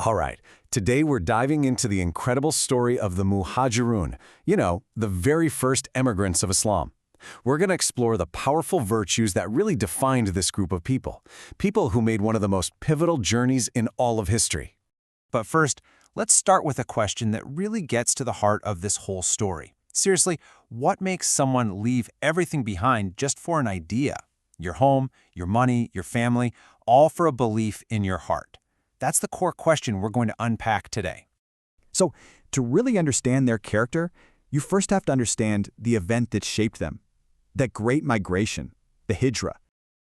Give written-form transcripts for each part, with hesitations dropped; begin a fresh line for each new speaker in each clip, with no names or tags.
All right, today we're diving into the incredible story of the Muhaajiroon, the very first emigrants of Islam. We're going to explore the powerful virtues that really defined this group of people who made one of the most pivotal journeys in all of history.
But first, let's start with a question that really gets to the heart of this whole story. Seriously, what makes someone leave everything behind just for an idea? Your home, your money, your family, all for a belief in your heart. That's the core question we're going to unpack today.
So, to really understand their character, you first have to understand the event that shaped them. That great migration, the Hijrah.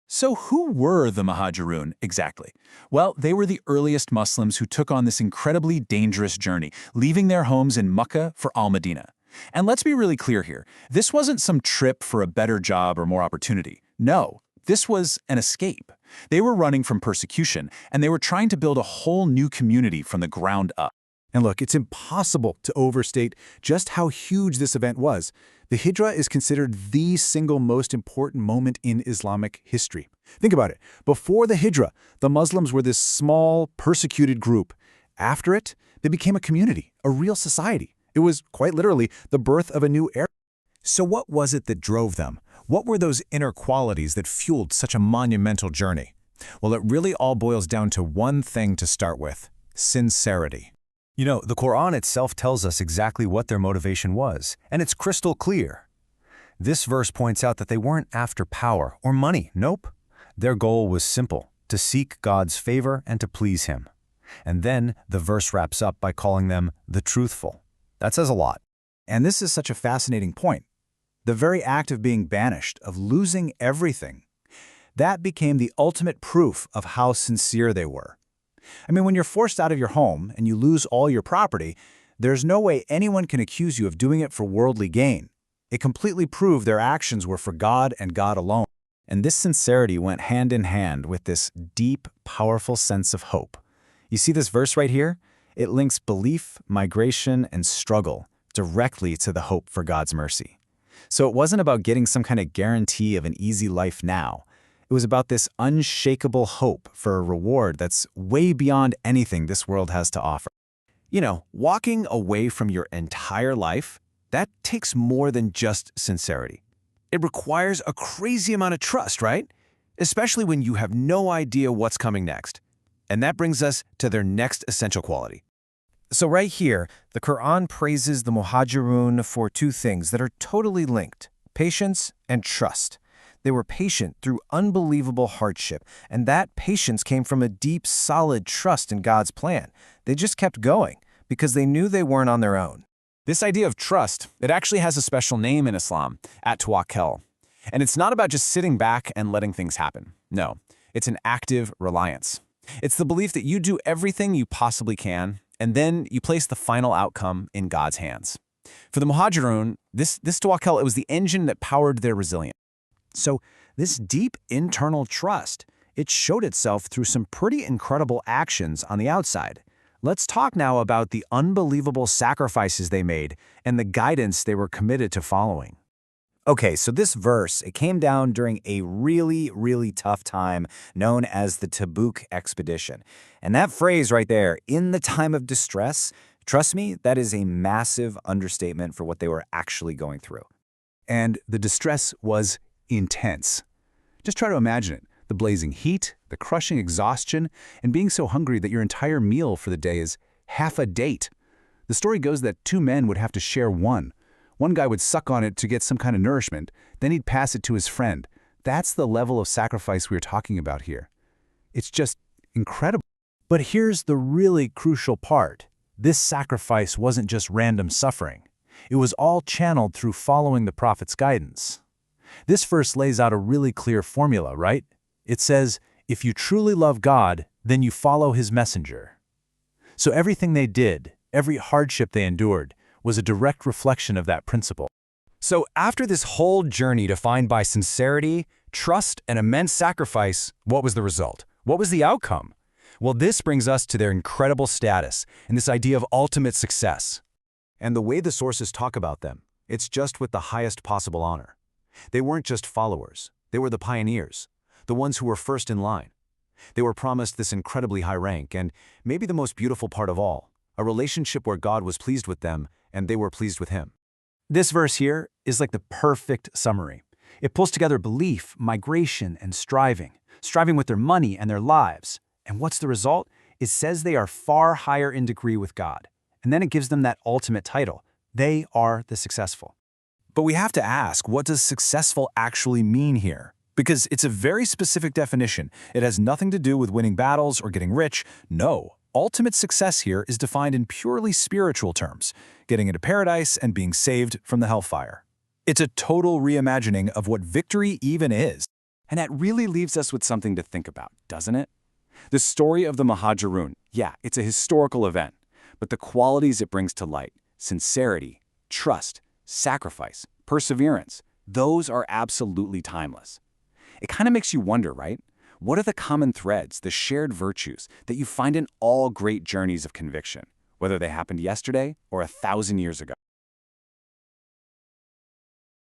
So who were the Muhaajiroon exactly? Well, they were the earliest Muslims who took on this incredibly dangerous journey, leaving their homes in Mecca for Al-Madeenah. And let's be really clear here, this wasn't some trip for a better job or more opportunity. No, this was an escape. They were running from persecution, and they were trying to build a whole new community from the ground up.
And look, it's impossible to overstate just how huge this event was. The Hijrah is considered the single most important moment in Islamic history. Think about it. Before the Hijrah, the Muslims were this small, persecuted group. After it, they became a community, a real society. It was quite literally the birth of a new era.
So what was it that drove them? What were those inner qualities that fueled such a monumental journey? Well, it really all boils down to one thing to start with: sincerity. The Quran itself tells us exactly what their motivation was, and it's crystal clear. This verse points out that they weren't after power or money. Nope. Their goal was simple: to seek God's favor and to please Him. And then the verse wraps up by calling them the truthful. That says a lot.
And this is such a fascinating point. The very act of being banished, of losing everything, that became the ultimate proof of how sincere they were. I mean, when you're forced out of your home and you lose all your property, there's no way anyone can accuse you of doing it for worldly gain. It completely proved their actions were for God and God alone.
And this sincerity went hand in hand with this deep, powerful sense of hope. You see this verse right here? It links belief, migration, and struggle directly to the hope for God's mercy. So it wasn't about getting some kind of guarantee of an easy life now. It was about this unshakable hope for a reward that's way beyond anything this world has to offer.
Walking away from your entire life, that takes more than just sincerity. It requires a crazy amount of trust, right? Especially when you have no idea what's coming next. And that brings us to their next essential quality.
So right here, the Quran praises the Muhaajiroon for two things that are totally linked: patience and trust. They were patient through unbelievable hardship, and that patience came from a deep, solid trust in God's plan. They just kept going because they knew they weren't on their own.
This idea of trust, it actually has a special name in Islam, at-tawakkul. And it's not about just sitting back and letting things happen. No, it's an active reliance. It's the belief that you do everything you possibly can, and then you place the final outcome in God's hands. For the Muhaajiroon, this tawakkul, it was the engine that powered their resilience.
So this deep internal trust, it showed itself through some pretty incredible actions on the outside. Let's talk now about the unbelievable sacrifices they made and the guidance they were committed to following. Okay, so this verse, it came down during a really, really tough time known as the Tabuk expedition. And that phrase right there, in the time of distress, trust me, that is a massive understatement for what they were actually going through.
And the distress was intense. Just try to imagine it: the blazing heat, the crushing exhaustion, and being so hungry that your entire meal for the day is half a date. The story goes that two men would have to share one. One guy would suck on it to get some kind of nourishment, then he'd pass it to his friend. That's the level of sacrifice we're talking about here. It's just incredible.
But here's the really crucial part. This sacrifice wasn't just random suffering. It was all channeled through following the Prophet's guidance. This verse lays out a really clear formula, right? It says, if you truly love God, then you follow His messenger. So everything they did, every hardship they endured, was a direct reflection of that principle.
So after this whole journey defined by sincerity, trust, and immense sacrifice, what was the result? What was the outcome? Well, this brings us to their incredible status and this idea of ultimate success. And the way the sources talk about them, it's just with the highest possible honor. They weren't just followers. They were the pioneers, the ones who were first in line. They were promised this incredibly high rank and maybe the most beautiful part of all, a relationship where God was pleased with them and they were pleased with him.
This verse here is like the perfect summary. It pulls together belief, migration, and striving with their money and their lives. And what's the result? It says they are far higher in degree with God. And then it gives them that ultimate title. They are the successful.
But we have to ask, what does successful actually mean here? Because it's a very specific definition. It has nothing to do with winning battles or getting rich. No, ultimate success here is defined in purely spiritual terms, getting into paradise and being saved from the hellfire. It's a total reimagining of what victory even is.
And that really leaves us with something to think about, doesn't it? The story of the Muhaajiroon, yeah, it's a historical event, but the qualities it brings to light, sincerity, trust, sacrifice, perseverance, those are absolutely timeless. It kind of makes you wonder, right? What are the common threads, the shared virtues that you find in all great journeys of conviction, whether they happened yesterday or 1,000 years ago?